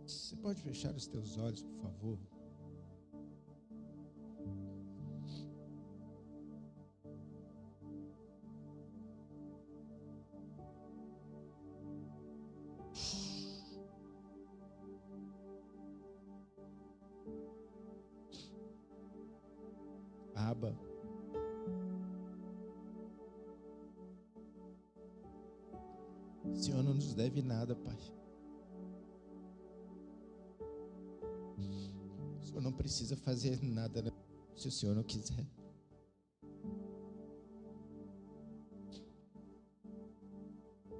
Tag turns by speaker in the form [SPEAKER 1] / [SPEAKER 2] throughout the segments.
[SPEAKER 1] Você pode fechar os teus olhos, por favor? Abba, o Senhor não nos deve nada, Pai. O Senhor não precisa fazer nada se o Senhor não quiser.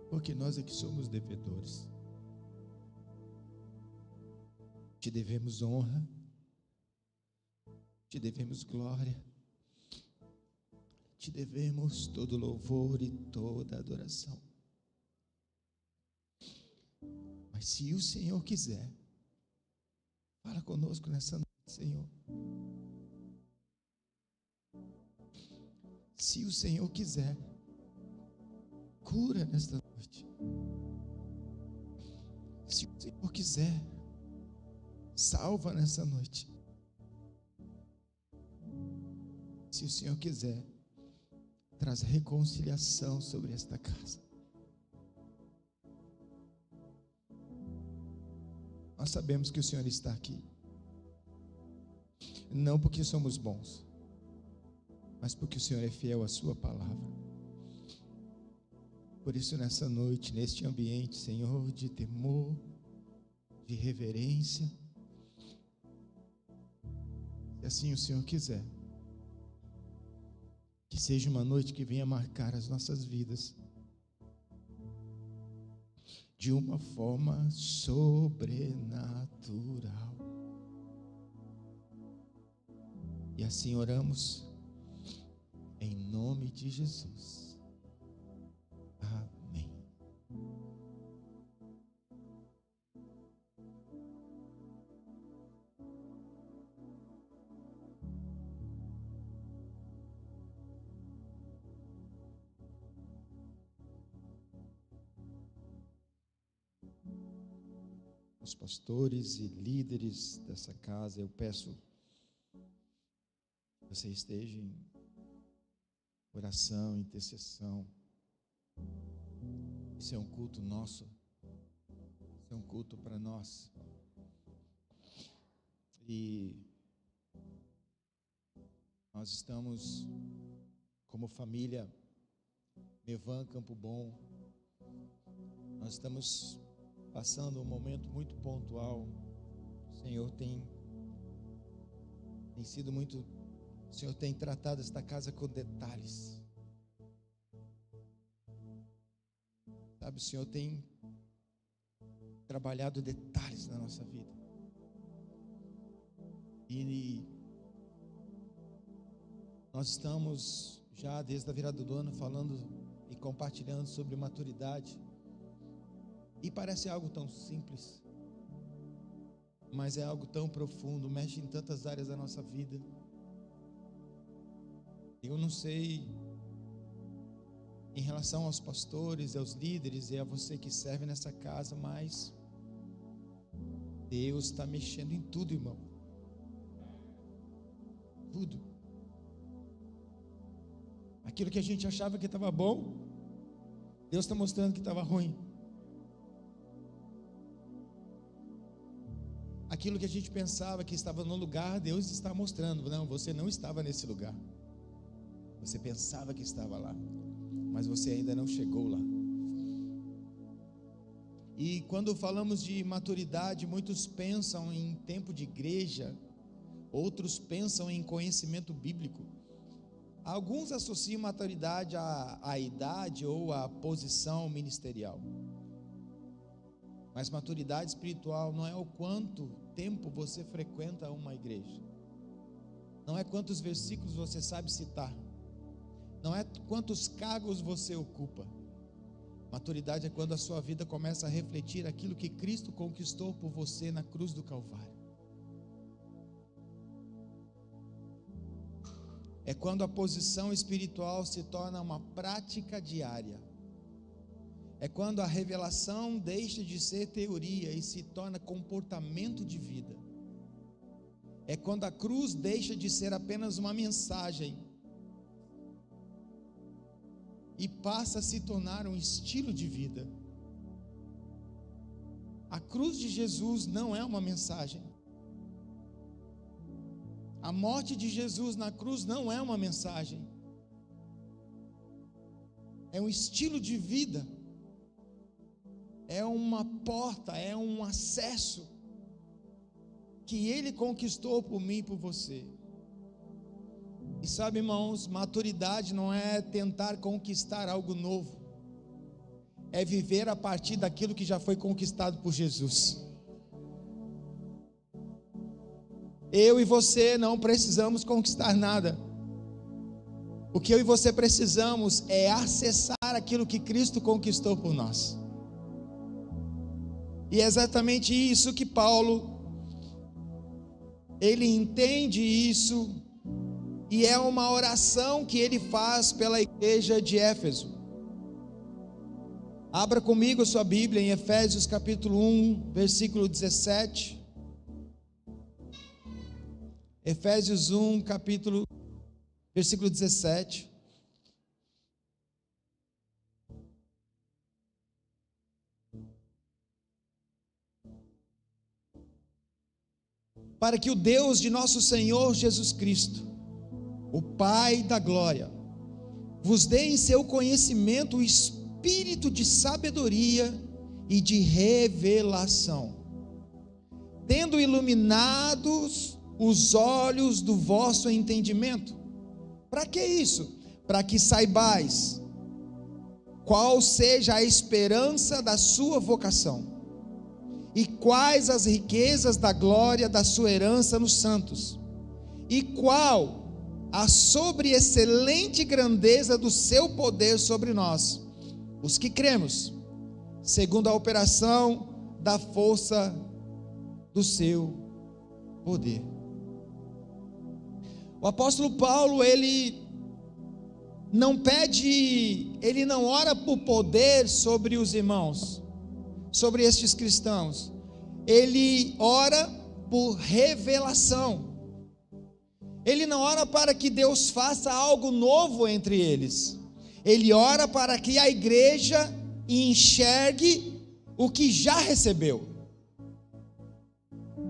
[SPEAKER 1] Porque nós é que somos devedores. Te devemos honra, te devemos glória, te devemos todo louvor e toda adoração. Mas se o Senhor quiser, fala conosco nessa noite, Senhor. Se o Senhor quiser, cura nesta noite. Se o Senhor quiser, salva nessa noite. Se o Senhor quiser, traz reconciliação sobre esta casa. Nós sabemos que o Senhor está aqui, não porque somos bons, mas porque o Senhor é fiel à sua palavra. Por isso nessa noite, neste ambiente, Senhor, de temor, de reverência, se assim o Senhor quiser, que seja uma noite que venha marcar as nossas vidas de uma forma sobrenatural. E assim oramos em nome de Jesus. Amém. Os pastores e líderes dessa casa, eu peço que você esteja em oração, intercessão. Isso é um culto nosso, isso é um culto para nós. E nós estamos como família Mevan Campo Bom, nós estamos passando um momento muito pontual. O Senhor tem sido muito, o Senhor tem tratado esta casa com detalhes. Sabe, o Senhor tem trabalhado detalhes na nossa vida. E nós estamos já desde a virada do ano falando e compartilhando sobre maturidade. E parece algo tão simples, mas é algo tão profundo, mexe em tantas áreas da nossa vida. Eu não sei em relação aos pastores, aos líderes e a você que serve nessa casa, mas Deus está mexendo em tudo, irmão. Tudo. Aquilo que a gente achava que estava bom, Deus está mostrando que estava ruim. Aquilo que a gente pensava que estava no lugar, Deus está mostrando, não, você não estava nesse lugar. Você pensava que estava lá, mas você ainda não chegou lá. E quando falamos de maturidade, muitos pensam em tempo de igreja, outros pensam em conhecimento bíblico. Alguns associam maturidade à idade ou à posição ministerial. Mas maturidade espiritual não é o quanto tempo você frequenta uma igreja, não é quantos versículos você sabe citar, não é quantos cargos você ocupa. Maturidade é quando a sua vida começa a refletir aquilo que Cristo conquistou por você na cruz do Calvário. É quando a posição espiritual se torna uma prática diária. É quando a revelação deixa de ser teoria e se torna comportamento de vida. É quando a cruz deixa de ser apenas uma mensagem e passa a se tornar um estilo de vida. A cruz de Jesus não é uma mensagem. A morte de Jesus na cruz não é uma mensagem. É um estilo de vida. É uma porta, é um acesso que Ele conquistou por mim e por você. E sabe, irmãos, maturidade não é tentar conquistar algo novo, é viver a partir daquilo que já foi conquistado por Jesus. Eu e você não precisamos conquistar nada. O que eu e você precisamos é acessar aquilo que Cristo conquistou por nós. E é exatamente isso que Paulo, ele entende isso, e é uma oração que ele faz pela igreja de Éfeso. Abra comigo a sua Bíblia em Efésios capítulo 1, versículo 17. Efésios 1, versículo 17. Para que o Deus de nosso Senhor Jesus Cristo, o Pai da glória, vos dê em seu conhecimento o espírito de sabedoria e de revelação, tendo iluminados os olhos do vosso entendimento. Para que isso? Para que saibais qual seja a esperança da sua vocação, e quais as riquezas da glória da sua herança nos santos, e qual a sobreexcelente grandeza do seu poder sobre nós, os que cremos, segundo a operação da força do seu poder. O apóstolo Paulo, ele não ora por poder sobre os irmãos, sobre estes cristãos. Ele ora por revelação. Ele não ora para que Deus faça algo novo entre eles. Ele ora para que a igreja enxergue o que já recebeu.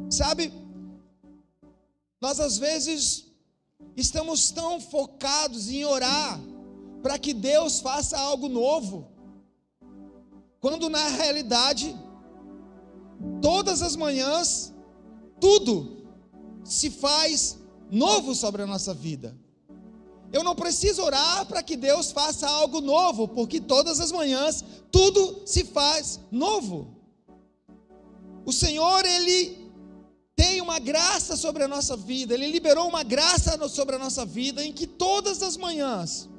[SPEAKER 1] Sabe, nós às vezes estamos tão focados em orar para que Deus faça algo novo, quando na realidade, todas as manhãs, tudo se faz novo sobre a nossa vida. Eu não preciso orar para que Deus faça algo novo, porque todas as manhãs, tudo se faz novo. O Senhor, Ele tem uma graça sobre a nossa vida, Ele liberou uma graça sobre a nossa vida, em que todas as manhãs,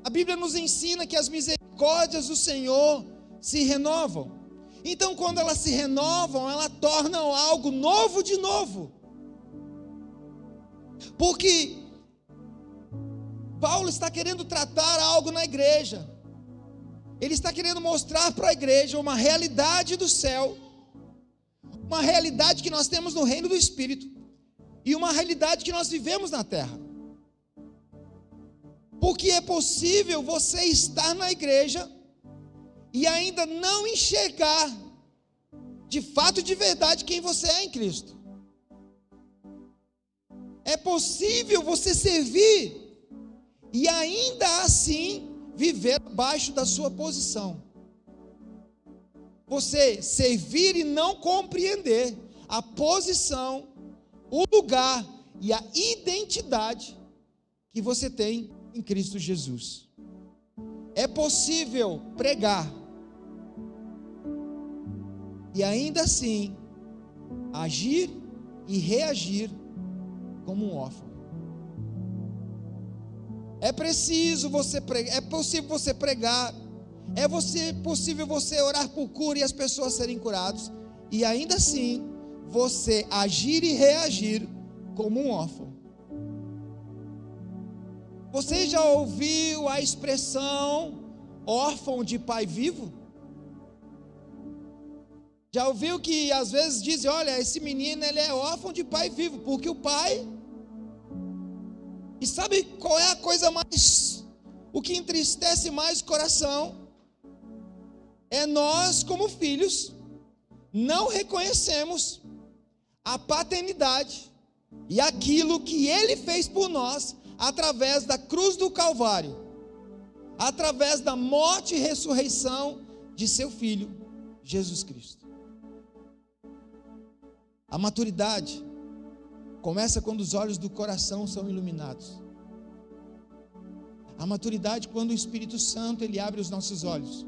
[SPEAKER 1] a Bíblia nos ensina que as misericórdias do Senhor se renovam. Então, quando elas se renovam, elas tornam algo novo de novo. Porque Paulo está querendo tratar algo na igreja. Ele está querendo mostrar para a igreja uma realidade do céu, uma realidade que nós temos no reino do Espírito, e uma realidade que nós vivemos na terra. Porque é possível você estar na igreja e ainda não enxergar de fato, de verdade, quem você é em Cristo. É possível você servir e ainda assim viver abaixo da sua posição. Você servir e não compreender a posição, o lugar e a identidade que você tem em Cristo Jesus. É possível pregar e ainda assim agir e reagir como um órfão. É possível você pregar, possível você orar por cura e as pessoas serem curadas, e ainda assim você agir e reagir como um órfão. Você já ouviu a expressão órfão de pai vivo? Já ouviu que às vezes dizem, olha, esse menino ele é órfão de pai vivo, porque o pai... E sabe qual é a coisa mais, o que entristece mais o coração? É nós como filhos, não reconhecemos a paternidade e aquilo que Ele fez por nós, através da cruz do Calvário, através da morte e ressurreição de seu Filho, Jesus Cristo. A maturidade começa quando os olhos do coração são iluminados. A maturidade quando o Espírito Santo ele abre os nossos olhos.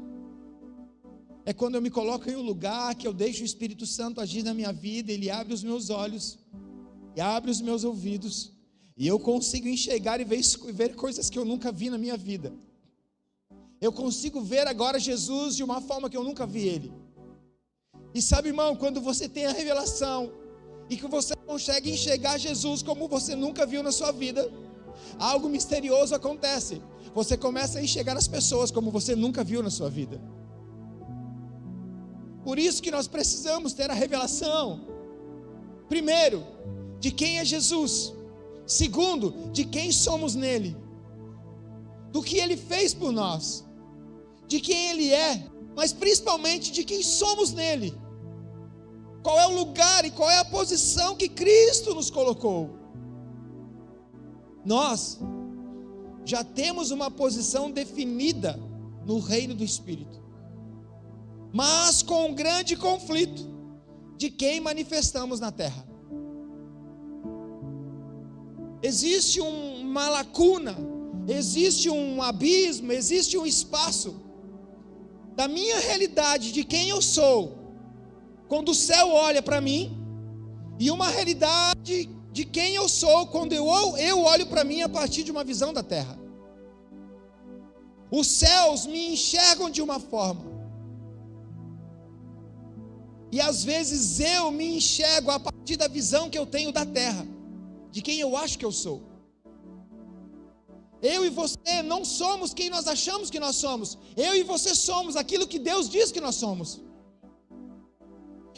[SPEAKER 1] É quando eu me coloco em um lugar que eu deixo o Espírito Santo agir na minha vida, ele abre os meus olhos, e abre os meus ouvidos, e eu consigo enxergar e ver coisas que eu nunca vi na minha vida. Eu consigo ver agora Jesus de uma forma que eu nunca vi Ele. E sabe, irmão, quando você tem a revelação, e que você consegue enxergar Jesus como você nunca viu na sua vida, algo misterioso acontece. Você começa a enxergar as pessoas como você nunca viu na sua vida. Por isso que nós precisamos ter a revelação, primeiro, de quem é Jesus. Segundo, de quem somos nele, do que Ele fez por nós, de quem Ele é, mas principalmente de quem somos nele. Qual é o lugar e qual é a posição que Cristo nos colocou? Nós já temos uma posição definida no reino do Espírito, mas com um grande conflito de quem manifestamos na terra. Existe uma lacuna, existe um abismo, existe um espaço da minha realidade, de quem eu sou, quando o céu olha para mim, e uma realidade de quem eu sou quando eu olho para mim a partir de uma visão da terra. Os céus me enxergam de uma forma, e às vezes eu me enxergo a partir da visão que eu tenho da terra, de quem eu acho que eu sou. Eu e você não somos quem nós achamos que nós somos. Eu e você somos aquilo que Deus diz que nós somos.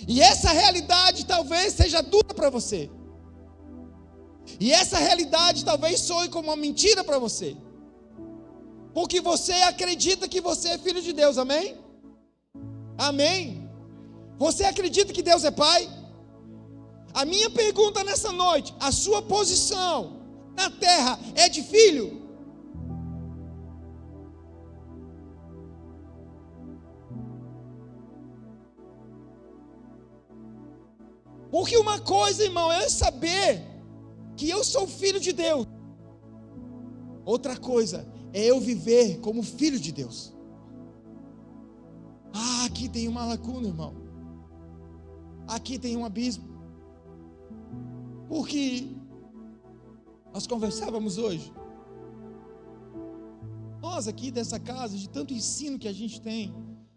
[SPEAKER 1] E essa realidade talvez seja dura para você. E essa realidade talvez soe como uma mentira para você. Porque você acredita que você é filho de Deus, amém? Amém? Você acredita que Deus é Pai? A minha pergunta nessa noite, a sua posição na terra é de filho? Porque uma coisa, irmão, é saber que eu sou filho de Deus. Outra coisa é eu viver como filho de Deus. Ah, aqui tem uma lacuna, irmão. Aqui tem um abismo. Porque nós conversávamos hoje. Nós aqui dessa casa, de tanto ensino que a gente tem,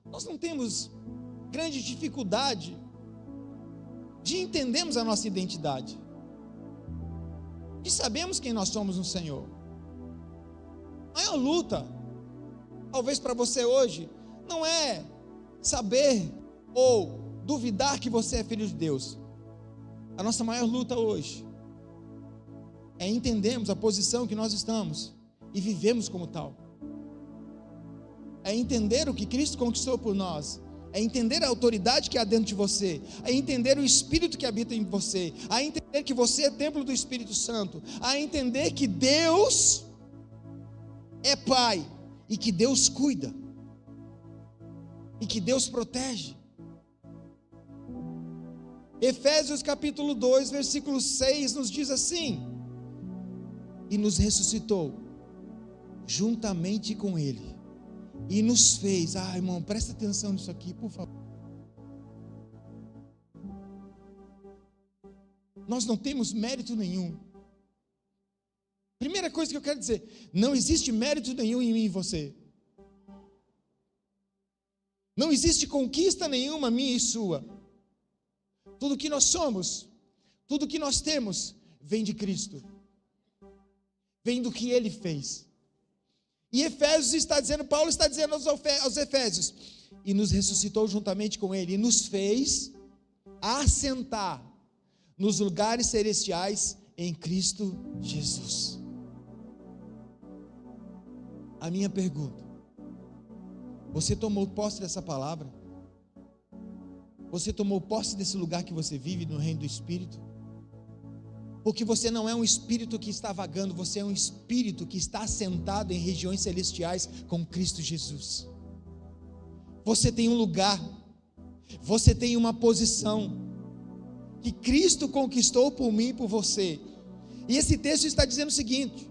[SPEAKER 1] nós não temos grande dificuldade de entendermos a nossa identidade, de sabemos quem nós somos no Senhor. A maior luta, talvez para você hoje, não é saber ou duvidar que você é filho de Deus. A nossa maior luta hoje é entendermos a posição que nós estamos e vivemos como tal. É entender o que Cristo conquistou por nós. É entender a autoridade que há dentro de você, a entender o Espírito que habita em você, a entender que você é templo do Espírito Santo, a entender que Deus é Pai, e que Deus cuida, e que Deus protege. Efésios capítulo 2, versículo 6 nos diz assim: e nos ressuscitou juntamente com Ele, e nos fez, irmão, presta atenção nisso aqui, por favor. Nós não temos mérito nenhum. Primeira coisa que eu quero dizer, não existe mérito nenhum em mim e você. Não existe conquista nenhuma minha e sua. Tudo que nós somos, tudo que nós temos, vem de Cristo. Vem do que Ele fez. E Efésios está dizendo, Paulo está dizendo aos Efésios, e nos ressuscitou juntamente com Ele, e nos fez assentar nos lugares celestiais em Cristo Jesus. A minha pergunta: você tomou posse dessa palavra? Você tomou posse desse lugar que você vive no reino do Espírito? Porque você não é um espírito que está vagando, você é um espírito que está assentado em regiões celestiais com Cristo Jesus. Você tem um lugar, você tem uma posição que Cristo conquistou por mim e por você. E esse texto está dizendo o seguinte: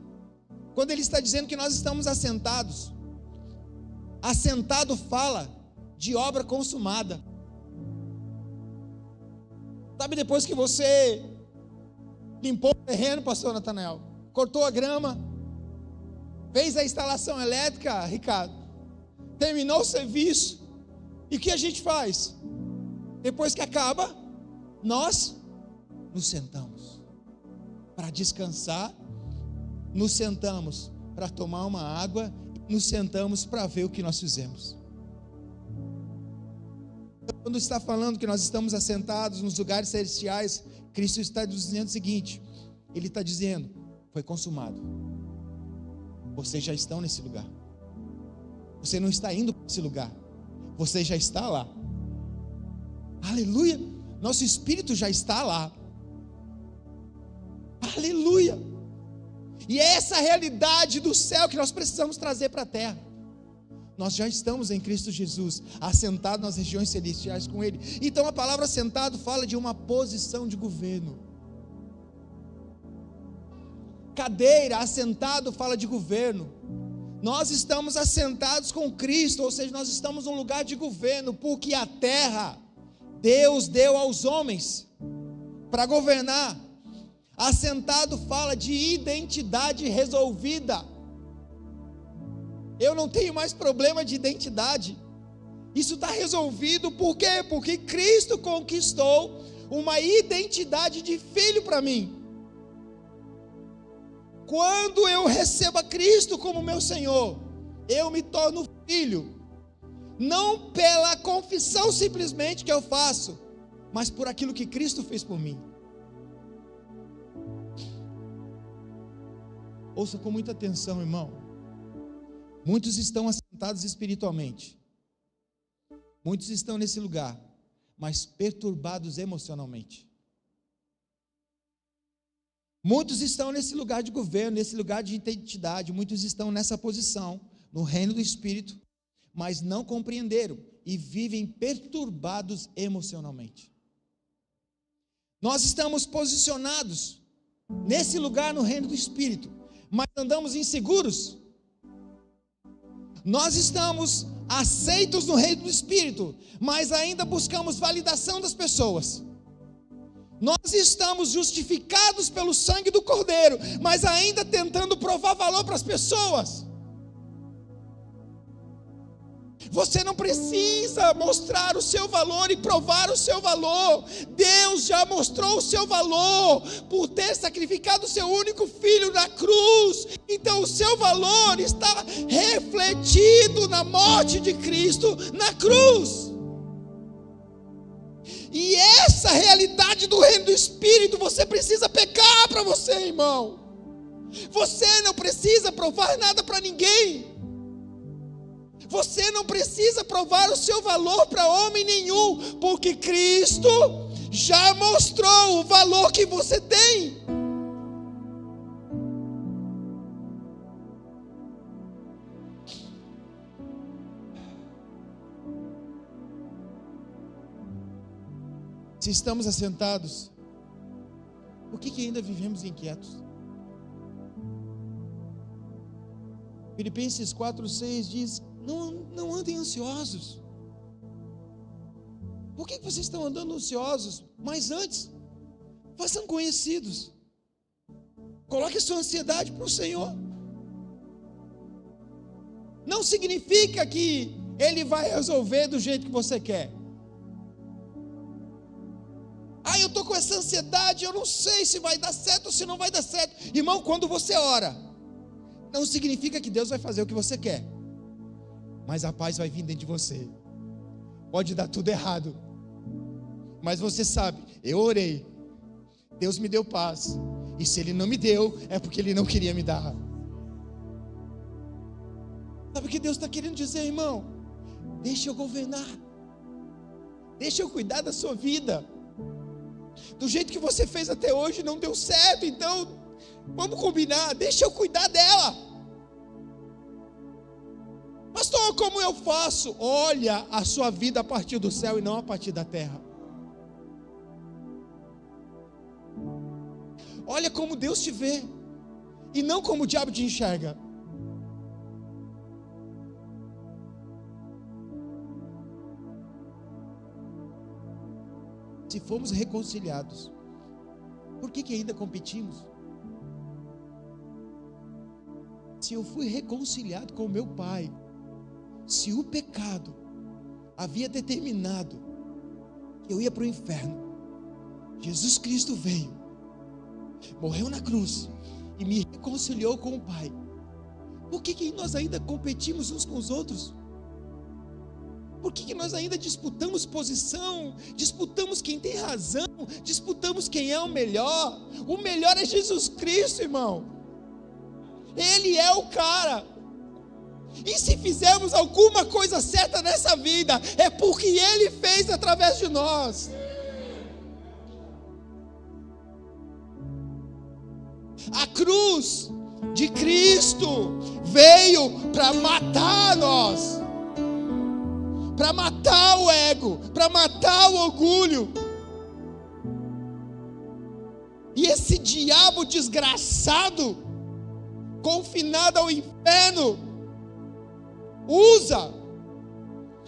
[SPEAKER 1] quando ele está dizendo que nós estamos assentados, assentado fala de obra consumada. Sabe, depois que você limpou o terreno, pastor Natanael, cortou a grama, fez a instalação elétrica, Ricardo, terminou o serviço, e o que a gente faz? Depois que acaba, nós nos sentamos para descansar, nos sentamos para tomar uma água, nos sentamos para ver o que nós fizemos. Quando está falando que nós estamos assentados nos lugares celestiais, Cristo está dizendo o seguinte: Ele está dizendo, foi consumado. Vocês já estão nesse lugar. Você não está indo para esse lugar, você já está lá. Aleluia, nosso espírito já está lá. Aleluia. E é essa realidade do céu que nós precisamos trazer para a terra. Nós já estamos em Cristo Jesus, assentados nas regiões celestiais com Ele. Então a palavra assentado fala de uma posição de governo. Cadeira, assentado, fala de governo. Nós estamos assentados com Cristo, ou seja, nós estamos num lugar de governo, porque a terra Deus deu aos homens para governar. Assentado fala de identidade resolvida. Eu não tenho mais problema de identidade. Isso está resolvido, por quê? Porque Cristo conquistou uma identidade de filho para mim. Quando eu recebo a Cristo como meu Senhor, eu me torno filho. Não pela confissão simplesmente que eu faço, mas por aquilo que Cristo fez por mim. Ouça com muita atenção, irmão. Muitos estão assentados espiritualmente, muitos estão nesse lugar, mas perturbados emocionalmente. Muitos estão nesse lugar de governo, nesse lugar de identidade, muitos estão nessa posição, no reino do Espírito, mas não compreenderam e vivem perturbados emocionalmente. Nós estamos posicionados nesse lugar no reino do Espírito, mas andamos inseguros. Nós estamos aceitos no reino do Espírito, mas ainda buscamos validação das pessoas. Nós estamos justificados pelo sangue do Cordeiro, mas ainda tentando provar valor para as pessoas. Você não precisa mostrar o seu valor e provar o seu valor. Deus já mostrou o seu valor por ter sacrificado o seu único filho na cruz. Então o seu valor está refletido na morte de Cristo na cruz. E essa realidade do reino do Espírito você precisa pegar para você, irmão. Você não precisa provar nada para ninguém. Você não precisa provar o seu valor para homem nenhum, porque Cristo já mostrou o valor que você tem. Se estamos assentados, por que ainda vivemos inquietos? Filipenses 4:6 diz: não andem ansiosos. Por que vocês estão andando ansiosos? Mas antes, façam conhecidos. Coloque a sua ansiedade para o Senhor. Não significa que Ele vai resolver do jeito que você quer. Eu estou com essa ansiedade, eu não sei se vai dar certo ou se não vai dar certo. Irmão, quando você ora, não significa que Deus vai fazer o que você quer, mas a paz vai vir dentro de você. pode dar tudo errado, mas você sabe, eu orei, Deus me deu paz, e se Ele não me deu, é porque Ele não queria me dar. Sabe o que Deus está querendo dizer, irmão? Deixa eu governar, deixa eu cuidar da sua vida. Do jeito que você fez até hoje não deu certo, então vamos combinar, deixa eu cuidar dela. Pastor, como eu faço? Olha a sua vida a partir do céu e não a partir da terra. Olha como Deus te vê e não como o diabo te enxerga. Se fomos reconciliados, por que ainda competimos? Se eu fui reconciliado com o meu Pai, se o pecado havia determinado que eu ia para o inferno, Jesus Cristo veio, morreu na cruz e me reconciliou com o Pai. Por que nós ainda competimos uns com os outros? Por que nós ainda disputamos posição, disputamos quem tem razão, disputamos quem é o melhor? O melhor é Jesus Cristo, irmão. Ele é o cara. E se fizermos alguma coisa certa nessa vida, é porque Ele fez através de nós. A cruz de Cristo veio para matar nós, para matar o ego, para matar o orgulho. E esse diabo desgraçado, confinado ao inferno, usa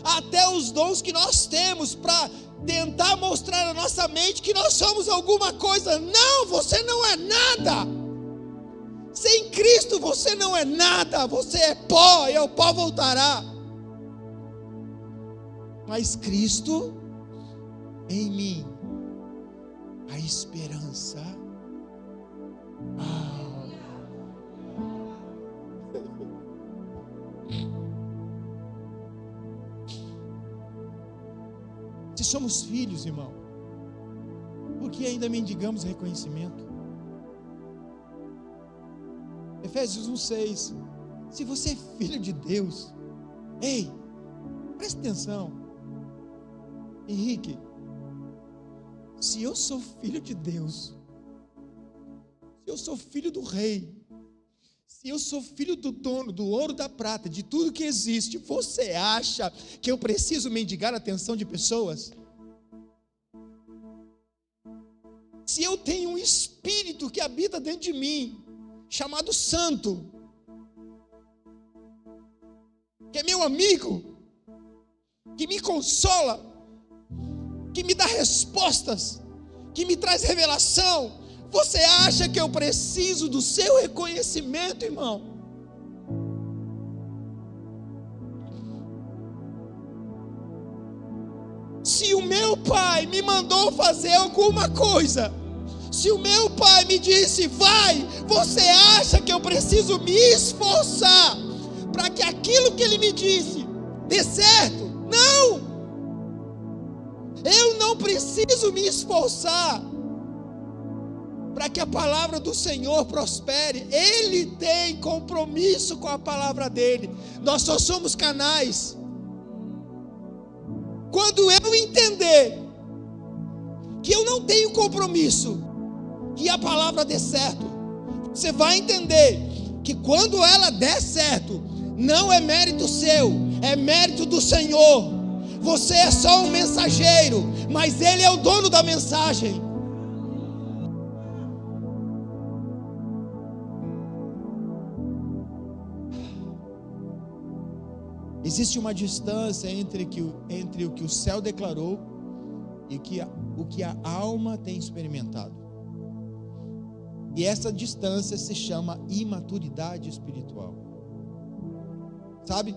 [SPEAKER 1] até os dons que nós temos para tentar mostrar à nossa mente que nós somos alguma coisa. Não, você não é nada. Sem Cristo você não é nada, você é pó e ao pó voltará. Mas Cristo em mim, a esperança. Se somos filhos, irmão, por que ainda mendigamos reconhecimento? Efésios 1:6. Se você é filho de Deus, ei, presta atenção, Henrique, se eu sou filho de Deus, se eu sou filho do rei, se eu sou filho do dono, do ouro, da prata, de tudo que existe, você acha que eu preciso mendigar a atenção de pessoas? Se eu tenho um espírito que habita dentro de mim, chamado Santo, que é meu amigo, que me consola, que me dá respostas, que me traz revelação, você acha que eu preciso do seu reconhecimento, irmão? Se o meu pai me mandou fazer alguma coisa, se o meu pai me disse, vai, você acha que eu preciso me esforçar para que aquilo que ele me disse dê certo? Não! Eu não preciso me esforçar para que a palavra do Senhor prospere. Ele tem compromisso com a palavra dele. Nós só somos canais. Quando eu entender que eu não tenho compromisso, que a palavra dê certo, você vai entender que quando ela der certo, não é mérito seu, é mérito do Senhor. Você é só um mensageiro, mas Ele é o dono da mensagem. Existe uma distância entre o que o céu declarou e o que a alma tem experimentado. E essa distância se chama imaturidade espiritual. Sabe?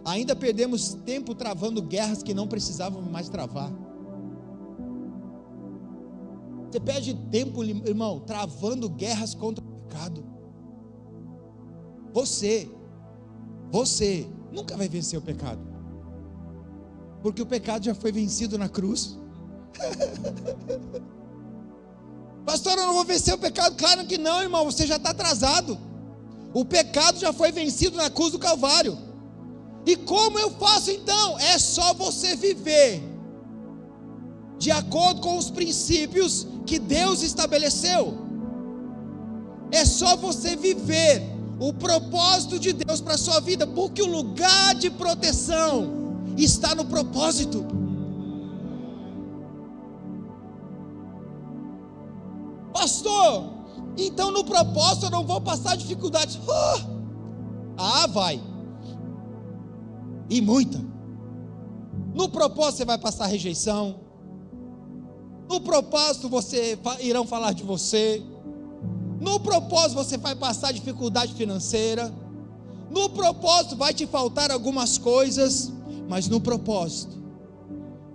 [SPEAKER 1] Ainda perdemos tempo travando guerras que não precisavam mais travar. Você perde tempo, irmão, travando guerras contra o pecado. Você nunca vai vencer o pecado. Porque o pecado já foi vencido na cruz. Pastor, eu não vou vencer o pecado. Claro que não, irmão, você já está atrasado. O pecado já foi vencido na cruz do Calvário. E como eu faço então? É só você viver de acordo com os princípios que Deus estabeleceu. É só você viver o propósito de Deus para a sua vida, porque o lugar de proteção está no propósito. Pastor, então no propósito eu não vou passar dificuldades. Vai. E muita. No propósito você vai passar rejeição. No propósito irão falar de você. No propósito você vai passar dificuldade financeira. No propósito vai te faltar algumas coisas. Mas no propósito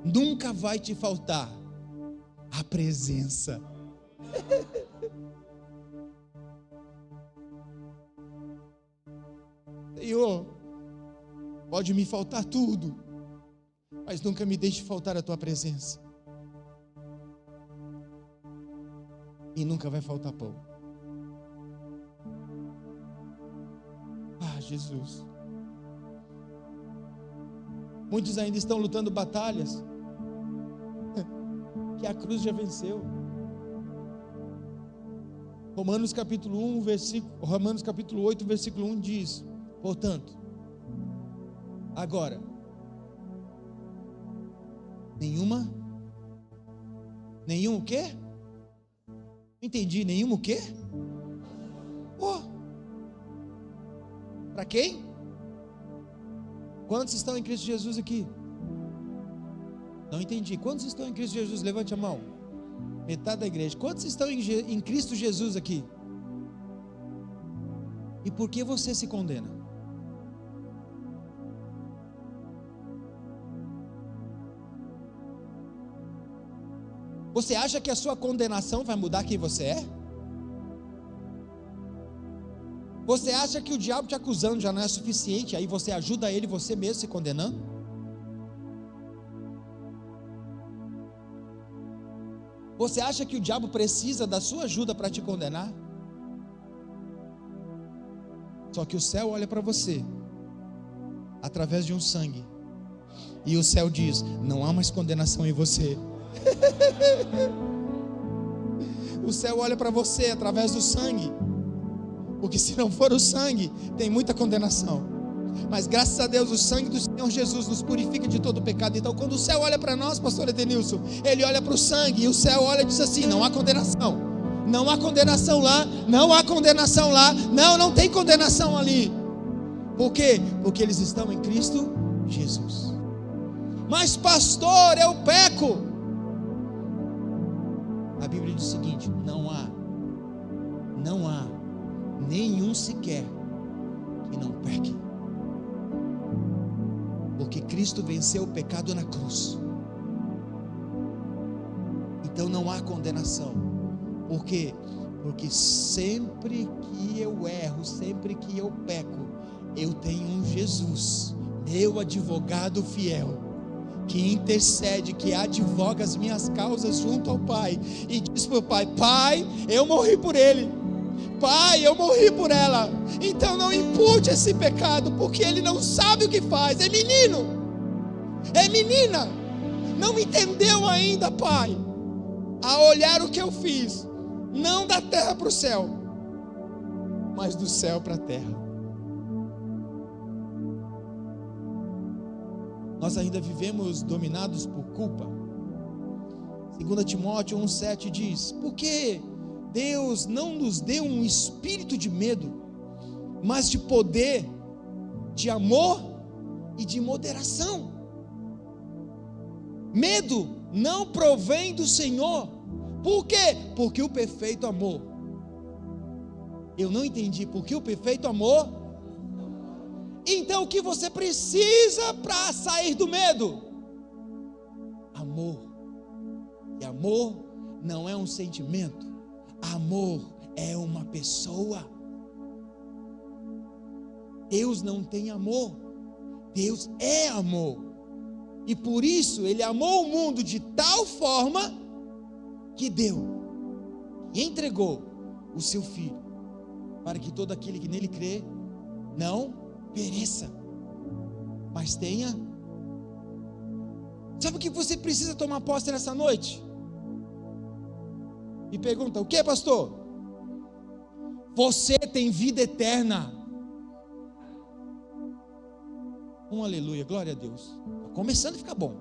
[SPEAKER 1] nunca vai te faltar a presença. Senhor, pode me faltar tudo, mas nunca me deixe faltar a tua presença. E nunca vai faltar pão. Jesus. Muitos ainda estão lutando batalhas que a cruz já venceu. Romanos capítulo 8, versículo 1 diz: portanto, agora, nenhum o quê? Entendi, nenhum o quê? Para quem? Quantos estão em Cristo Jesus aqui? Não entendi. Quantos estão em Cristo Jesus? Levante a mão. Metade da igreja. Quantos estão em Cristo Jesus aqui? E por que você se condena? Você acha que a sua condenação vai mudar quem você é? Você acha que o diabo te acusando já não é suficiente, aí você ajuda ele, você mesmo se condenando? Você acha que o diabo precisa da sua ajuda para te condenar? Só que o céu olha para você através de um sangue, e o céu diz: não há mais condenação em você. O céu olha para você através do sangue, porque se não for o sangue, tem muita condenação. Mas graças a Deus, o sangue do Senhor Jesus nos purifica de todo pecado. Então quando o céu olha para nós, pastor Edenilson, ele olha para o sangue, e o céu olha e diz assim: não há condenação. Não há condenação lá, não há condenação lá, não tem condenação ali. Por quê? Porque eles estão em Cristo Jesus. Mas pastor, eu peco. A Bíblia diz o seguinte: não há nenhum sequer que não peque, porque Cristo venceu o pecado na cruz. Então não há condenação. Por quê? Porque sempre que eu erro, sempre que eu peco, eu tenho um Jesus, meu advogado fiel, que intercede, que advoga as minhas causas junto ao Pai, e diz para o Pai: Pai, eu morri por ele, Pai, eu morri por ela, então não impute esse pecado, porque ele não sabe o que faz, é menino, é menina, não entendeu ainda, Pai, a olhar o que eu fiz, não da terra para o céu, mas do céu para a terra. Nós ainda vivemos dominados por culpa. 2 Timóteo 1,7 diz: porque Deus não nos deu um espírito de medo, mas de poder, de amor e de moderação. Medo não provém do Senhor. Por quê? Porque o perfeito amor. Eu não entendi. Porque o perfeito amor. Então o que você precisa para sair do medo? Amor. E amor não é um sentimento. Amor é uma pessoa. Deus não tem amor. Deus é amor. E por isso ele amou o mundo de tal forma que deu e entregou o seu Filho, para que todo aquele que nele crê não pereça, mas tenha. Sabe o que você precisa tomar posse nessa noite? Me pergunta, o que, pastor? Você tem vida eterna. Aleluia, glória a Deus. Está começando a ficar bom.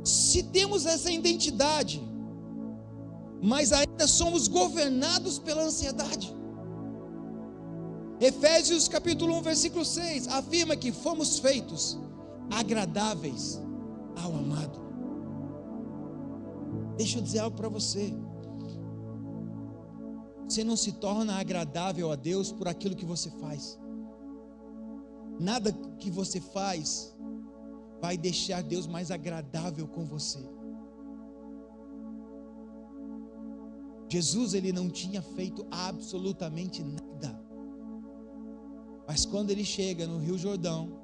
[SPEAKER 1] Se temos essa identidade, mas ainda somos governados pela ansiedade. Efésios capítulo 1, versículo 6, afirma que fomos feitos agradáveis ao amado. Deixa eu dizer algo para você. Você não se torna agradável a Deus por aquilo que você faz. Nada que você faz vai deixar Deus mais agradável com você. Jesus, ele não tinha feito absolutamente nada. Mas quando ele chega no Rio Jordão,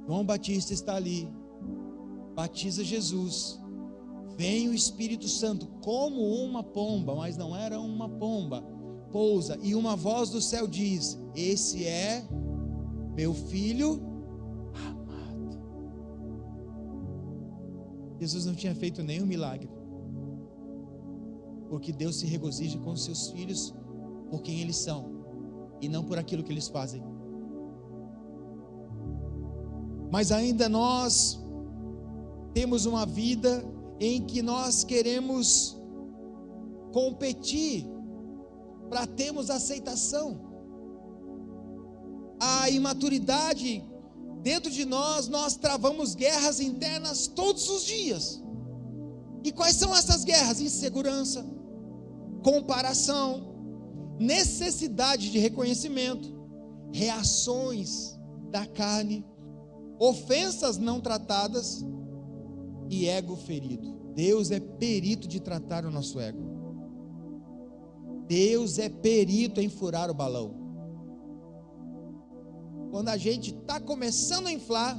[SPEAKER 1] João Batista está ali, batiza Jesus, vem o Espírito Santo como uma pomba, mas não era uma pomba, pousa, e uma voz do céu diz: esse é meu filho amado. Jesus não tinha feito nenhum milagre, porque Deus se regozija com os seus filhos por quem eles são, e não por aquilo que eles fazem. Mas ainda nós temos uma vida em que nós queremos competir para termos aceitação. A imaturidade dentro de nós travamos guerras internas todos os dias. E quais são essas guerras? Insegurança, comparação, necessidade de reconhecimento, reações da carne, ofensas não tratadas e ego ferido. Deus é perito de tratar o nosso ego. Deus é perito em furar o balão. Quando a gente está começando a inflar,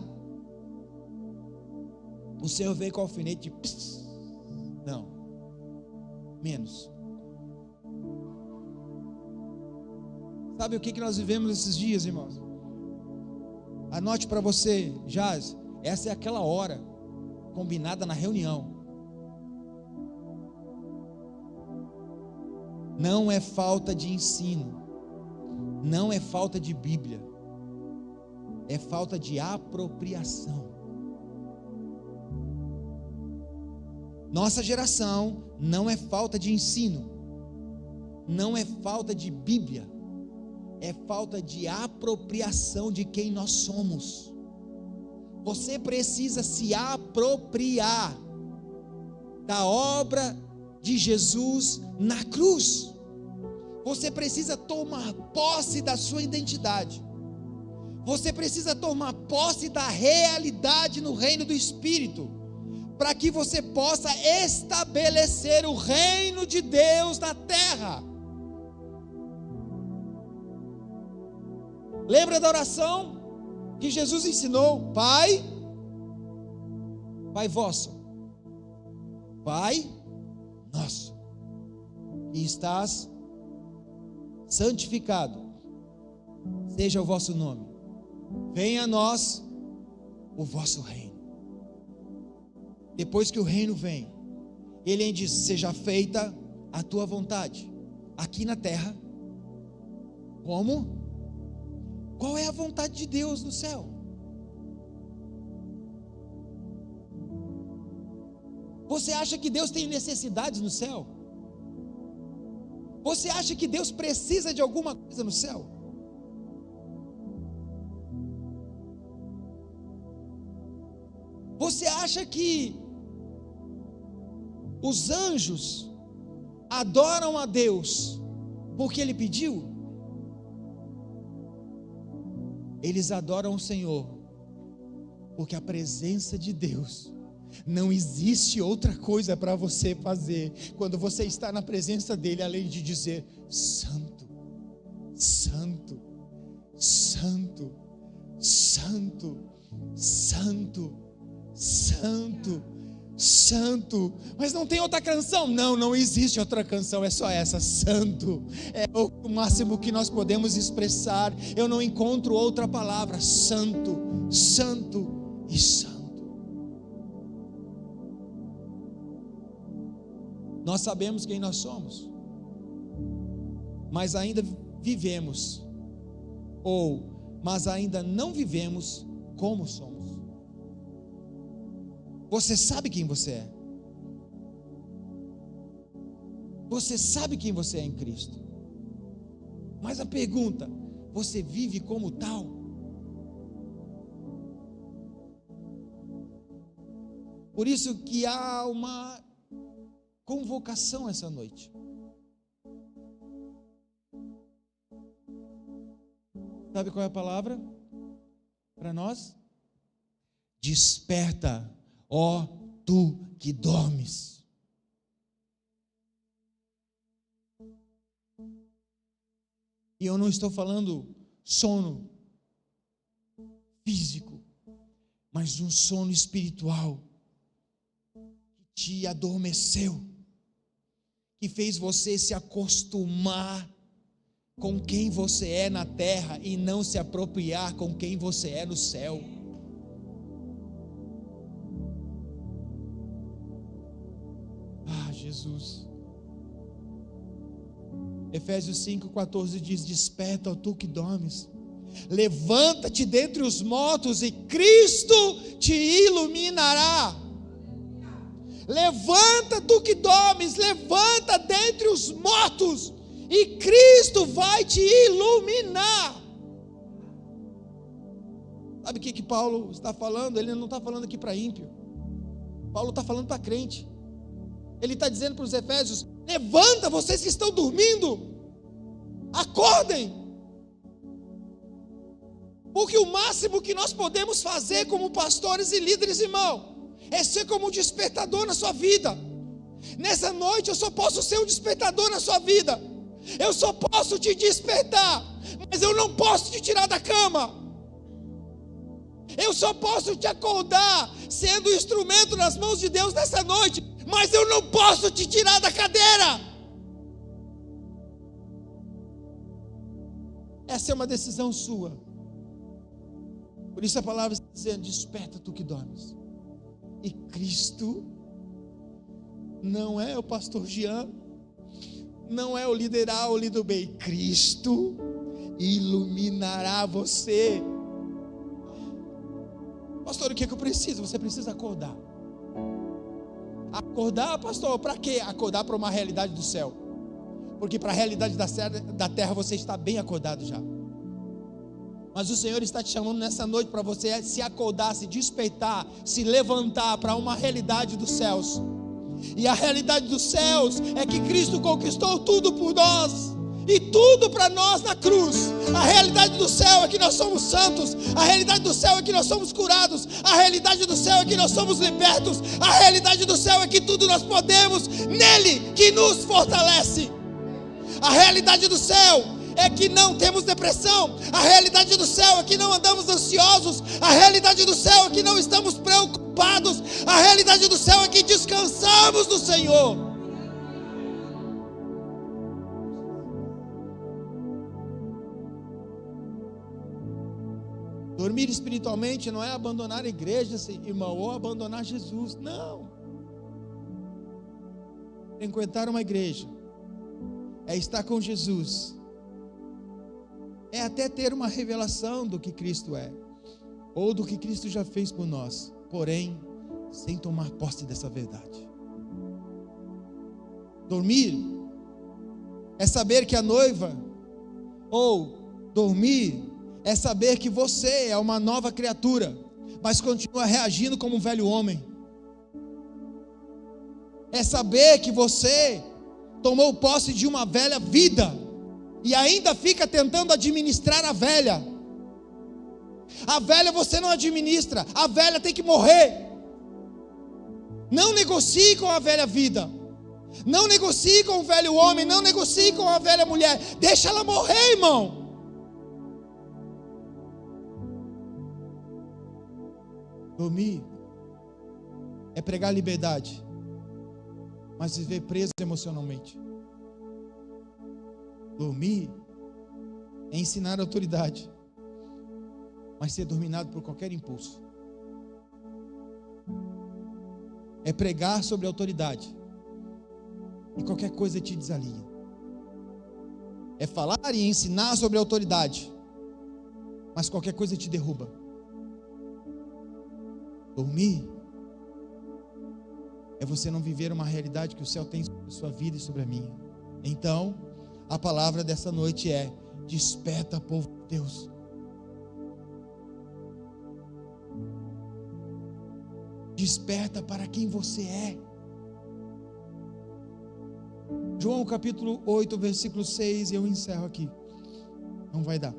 [SPEAKER 1] o Senhor vem com o alfinete e não, menos. Sabe o que nós vivemos esses dias, irmãos? Anote para você, Jaz, essa é aquela hora combinada na reunião. Não é falta de ensino, não é falta de Bíblia, é falta de apropriação. Nossa geração não é falta de ensino, não é falta de Bíblia, é falta de apropriação de quem nós somos. Você precisa se apropriar da obra de Jesus na cruz. Você precisa tomar posse da sua identidade. Você precisa tomar posse da realidade no reino do Espírito, para que você possa estabelecer o reino de Deus na terra. Lembra da oração que Jesus ensinou? Pai vosso, Pai nosso, que estás santificado, seja o vosso nome, venha a nós o vosso reino. Depois que o reino vem, ele diz: seja feita a tua vontade, aqui na terra, como? Qual é a vontade de Deus no céu? Você acha que Deus tem necessidades no céu? Você acha que Deus precisa de alguma coisa no céu? Você acha que os anjos adoram a Deus porque Ele pediu? Eles adoram o Senhor porque a presença de Deus, não existe outra coisa para você fazer quando você está na presença dEle, além de dizer: Santo, Santo, Santo, Santo, Santo. Mas não tem outra canção? Não, não existe outra canção, é só essa, Santo. É o máximo que nós podemos expressar. Eu não encontro outra palavra. Santo, Santo e Santo. Nós sabemos quem nós somos, mas ainda vivemos, mas ainda não vivemos como somos. Você sabe quem você é. Você sabe quem você é em Cristo. Mas a pergunta, você vive como tal? Por isso que há uma convocação essa noite. Sabe qual é a palavra para nós? Desperta, ó tu que dormes. E eu não estou falando sono físico, mas um sono espiritual que te adormeceu, que fez você se acostumar com quem você é na terra e não se apropriar com quem você é no céu. Ah, Jesus. Efésios 5,14 diz: desperta, ó tu que dormes, levanta-te dentre os mortos e Cristo te iluminará. Levanta, tu que dormes, levanta dentre os mortos e Cristo vai te iluminar. Sabe o que Paulo está falando? Ele não está falando aqui para ímpio. Paulo está falando para crente. Ele está dizendo para os efésios: levanta, vocês que estão dormindo, acordem. Porque o máximo que nós podemos fazer como pastores e líderes, irmão, é ser como um despertador na sua vida. Nessa noite eu só posso ser um despertador na sua vida. Eu só posso te despertar, mas eu não posso te tirar da cama. Eu só posso te acordar sendo instrumento nas mãos de Deus nessa noite, mas eu não posso te tirar da cadeira. Essa é uma decisão sua. Por isso a palavra está dizendo: desperta tu que dormes. E Cristo não é o pastor Jean, não é o líder A ou o líder B. Cristo iluminará você. Pastor, o que é que eu preciso? Você precisa acordar. Acordar, pastor, para quê? Acordar para uma realidade do céu. Porque para a realidade da terra você está bem acordado já. Mas o Senhor está te chamando nessa noite para você se acordar, se despertar, se levantar para uma realidade dos céus. E a realidade dos céus é que Cristo conquistou tudo por nós, e tudo para nós na cruz. A realidade do céu é que nós somos santos. A realidade do céu é que nós somos curados. A realidade do céu é que nós somos libertos. A realidade do céu é que tudo nós podemos nele que nos fortalece. A realidade do céu é que não temos depressão. A realidade do céu é que não andamos ansiosos. A realidade do céu é que não estamos preocupados. A realidade do céu é que descansamos no Senhor. Dormir espiritualmente não é abandonar a igreja, irmão, ou abandonar Jesus. Não. Frequentar uma igreja é estar com Jesus. É até ter uma revelação do que Cristo é, ou do que Cristo já fez por nós, porém, sem tomar posse dessa verdade. Dormir é saber que a noiva, ou dormir é saber que você é uma nova criatura, mas continua reagindo como um velho homem. É saber que você tomou posse de uma velha vida e ainda fica tentando administrar a velha. A velha você não administra, a velha tem que morrer. Não negocie com a velha vida, não negocie com o velho homem, não negocie com a velha mulher. Deixa ela morrer, irmão. Dormir é pregar liberdade, mas viver preso emocionalmente. Dormir é ensinar autoridade, mas ser dominado por qualquer impulso. É pregar sobre autoridade e qualquer coisa te desalinha. É falar e ensinar sobre autoridade, mas qualquer coisa te derruba. Dormir é você não viver uma realidade que o céu tem sobre a sua vida e sobre a minha. Então, a palavra dessa noite é: desperta, povo de Deus. Desperta para quem você é. João capítulo 8, versículo 6, e eu encerro aqui. Não vai dar.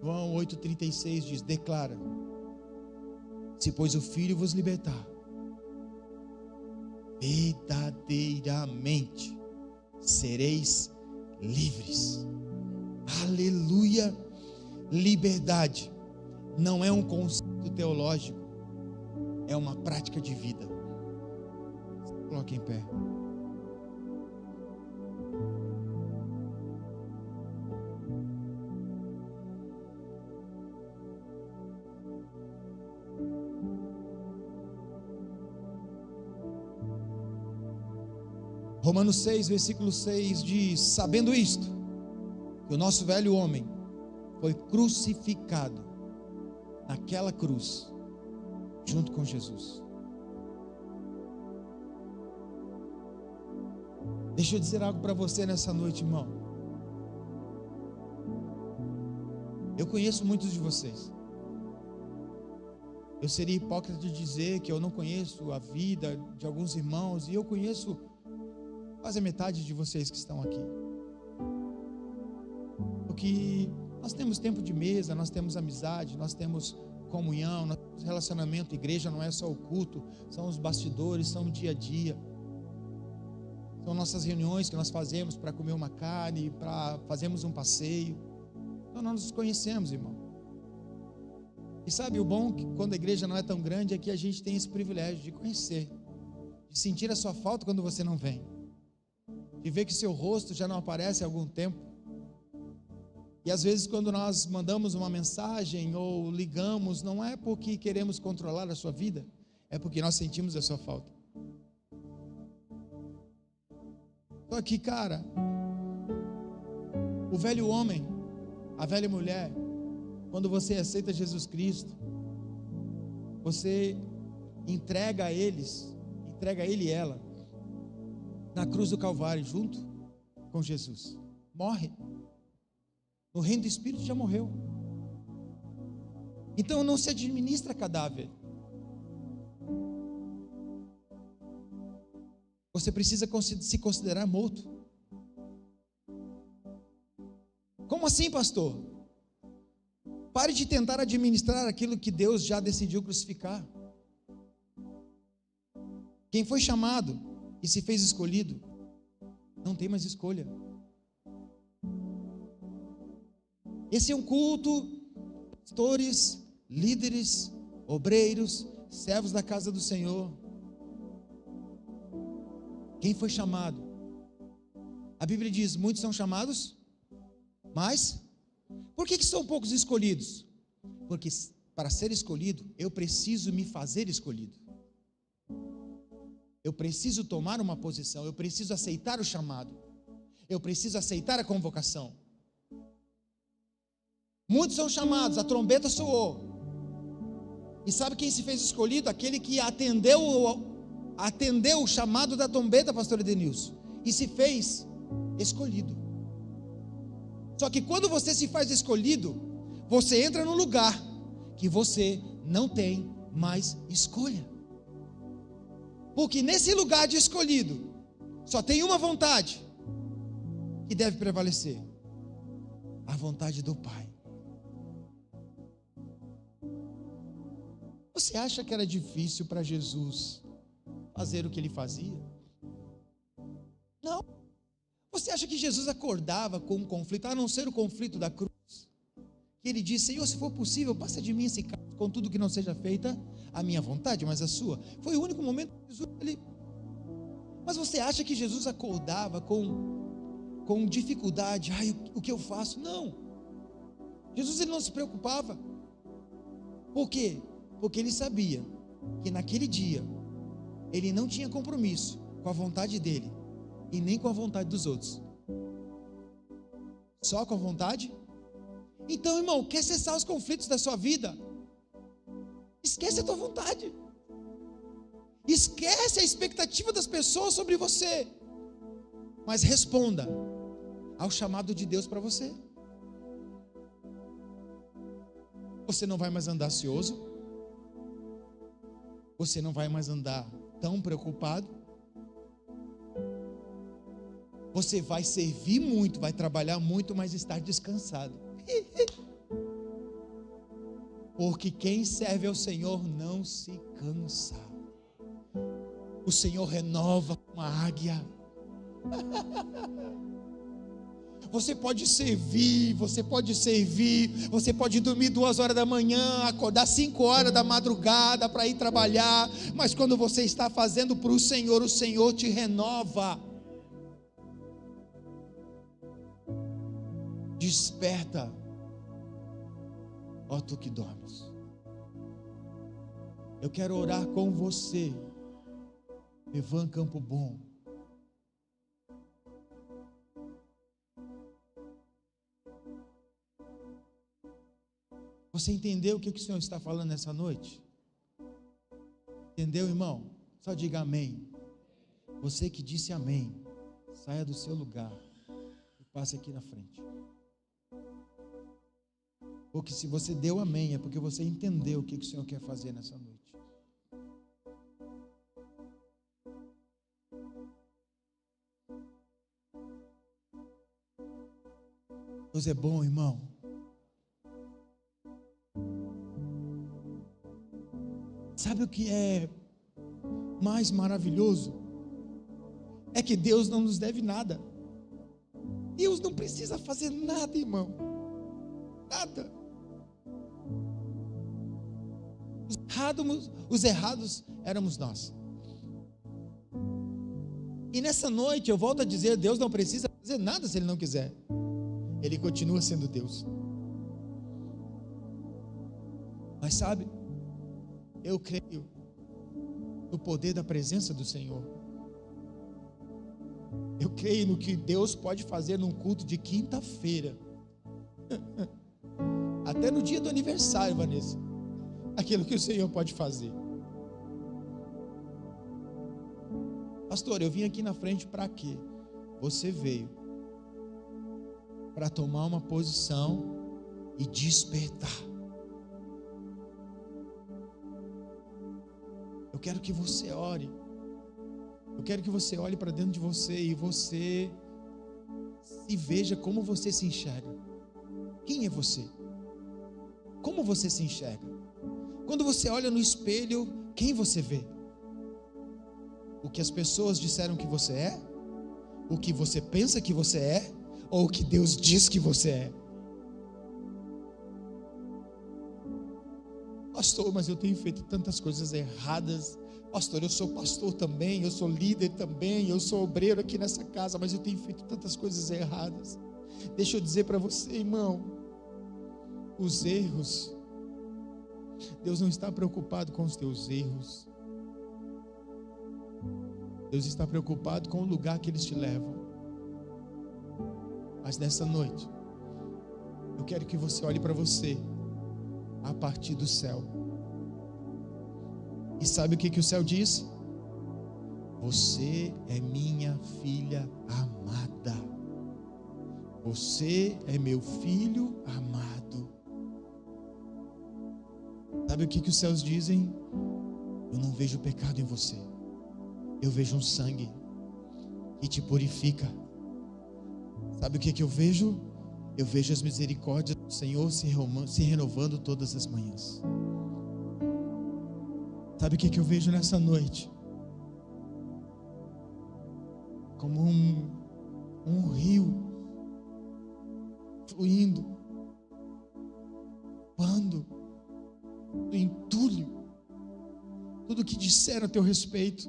[SPEAKER 1] João 8,36 diz: declara: se pois o Filho vos libertar, verdadeiramente sereis livres. Aleluia. Liberdade não é um conceito teológico, é uma prática de vida. Coloque em pé. Romanos 6, versículo 6 diz: sabendo isto, que o nosso velho homem foi crucificado naquela cruz, junto com Jesus. Deixa eu dizer algo para você nessa noite, irmão. Eu conheço muitos de vocês. Eu seria hipócrita de dizer que eu não conheço a vida de alguns irmãos, e eu conheço quase a metade de vocês que estão aqui. Porque nós temos tempo de mesa, nós temos amizade, nós temos comunhão, nós temos relacionamento. Igreja não é só o culto, são os bastidores, são o dia a dia. São nossas reuniões que nós fazemos para comer uma carne, para fazermos um passeio. Então nós nos conhecemos, irmão. E sabe o bom que quando a igreja não é tão grande é que a gente tem esse privilégio de conhecer, de sentir a sua falta quando você não vem, de ver que seu rosto já não aparece há algum tempo. E às vezes quando nós mandamos uma mensagem ou ligamos, não é porque queremos controlar a sua vida, é porque nós sentimos a sua falta. Estou aqui, cara. O velho homem, a velha mulher, quando você aceita Jesus Cristo, você entrega a ele e ela na cruz do Calvário, junto com Jesus. Morre. No reino do Espírito já morreu. Então não se administra cadáver. Você precisa se considerar morto. Como assim, pastor? Pare de tentar administrar aquilo que Deus já decidiu crucificar. Quem foi chamado e se fez escolhido, não tem mais escolha. Esse é um culto, pastores, líderes, obreiros, servos da casa do Senhor. Quem foi chamado? A Bíblia diz: muitos são chamados, mas por que são poucos escolhidos? Porque para ser escolhido, eu preciso me fazer escolhido. Eu preciso tomar uma posição, eu preciso aceitar o chamado, eu preciso aceitar a convocação. Muitos são chamados, a trombeta soou. E sabe quem se fez escolhido? Aquele que atendeu o chamado da trombeta, pastor Edenilson, e se fez escolhido. Só que quando você se faz escolhido, você entra num lugar que você não tem mais escolha. Porque nesse lugar de escolhido, só tem uma vontade que deve prevalecer: a vontade do Pai. Você acha que era difícil para Jesus fazer o que ele fazia? Não. Você acha que Jesus acordava com um conflito, a não ser o conflito da cruz, que ele disse: Senhor, se for possível, passa de mim esse cálice, contudo que não seja feita a minha vontade, mas a sua. Foi o único momento que Jesus ele... Mas você acha que Jesus acordava com dificuldade? Ai, o que eu faço? Não. Jesus ele não se preocupava. Por quê? Porque ele sabia que naquele dia ele não tinha compromisso com a vontade dele e nem com a vontade dos outros. Só com a vontade? Então, irmão, quer cessar os conflitos da sua vida? Esquece a tua vontade. Esquece a expectativa das pessoas sobre você. Mas responda ao chamado de Deus para você. Você não vai mais andar ansioso. Você não vai mais andar tão preocupado. Você vai servir muito, vai trabalhar muito, mas estar descansado. Porque quem serve ao Senhor não se cansa. O Senhor renova como a águia. Você pode servir, você pode dormir 2 horas da manhã, acordar 5 horas da madrugada para ir trabalhar, mas quando você está fazendo para o Senhor te renova. Desperta, ó tu que dormes. Eu quero orar com você, Evan Campo Bom. Você entendeu o que o Senhor está falando nessa noite? Entendeu, irmão? Só diga amém. Você que disse amém, saia do seu lugar e passe aqui na frente. Porque se você deu amém, é porque você entendeu o que o Senhor quer fazer nessa noite. Deus é bom, irmão. Sabe o que é mais maravilhoso? É que Deus não nos deve nada. Deus não precisa fazer nada, irmão. Nada. Os errados éramos nós. E nessa noite eu volto a dizer: Deus não precisa fazer nada se Ele não quiser. Ele continua sendo Deus. Mas sabe, eu creio no poder da presença do Senhor. Eu creio no que Deus pode fazer num culto de quinta-feira. Até no dia do aniversário, Vanessa. Aquilo que o Senhor pode fazer. Pastor, eu vim aqui na frente para quê? Você veio para tomar uma posição e despertar. Eu quero que você ore. Eu quero que você olhe para dentro de você e você se veja como você se enxerga. Quem é você? Como você se enxerga? Quando você olha no espelho, quem você vê? O que as pessoas disseram que você é? O que você pensa que você é? Ou o que Deus diz que você é? Pastor, mas eu tenho feito tantas coisas erradas. Pastor, eu sou pastor também, eu sou líder também, eu sou obreiro aqui nessa casa, mas eu tenho feito tantas coisas erradas. Deixa eu dizer para você, irmão, os erros, Deus não está preocupado com os teus erros. Deus está preocupado com o lugar que eles te levam. Mas nessa noite, eu quero que você olhe para você a partir do céu. E sabe o que o céu diz? Você é minha filha amada. Você é meu filho amado. Sabe o que os céus dizem? Eu não vejo pecado em você. Eu vejo um sangue que te purifica. Sabe o que eu vejo? Eu vejo as misericórdias do Senhor se renovando todas as manhãs. Sabe o que eu vejo nessa noite? Como um rio fluindo tudo que disseram a teu respeito,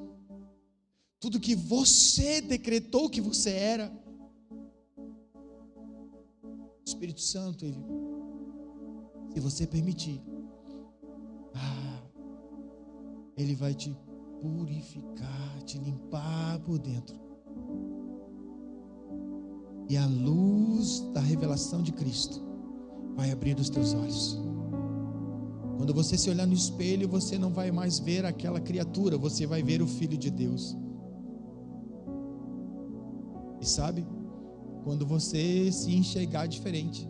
[SPEAKER 1] tudo que você decretou que você era. O Espírito Santo, ele, se você permitir, ele vai te purificar, te limpar por dentro. E a luz da revelação de Cristo vai abrir os teus olhos. Quando você se olhar no espelho, você não vai mais ver aquela criatura, você vai ver o Filho de Deus. E sabe, quando você se enxergar diferente,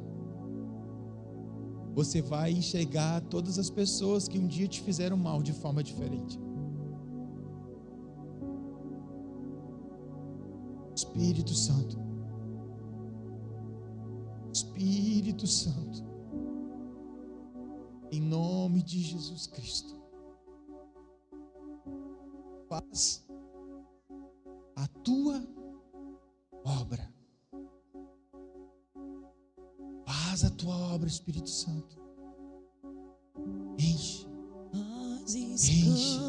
[SPEAKER 1] você vai enxergar todas as pessoas que um dia te fizeram mal de forma diferente. Espírito Santo, Espírito Santo, em nome de Jesus Cristo, faz a tua obra. Faz a tua obra, Espírito Santo. Enche, enche,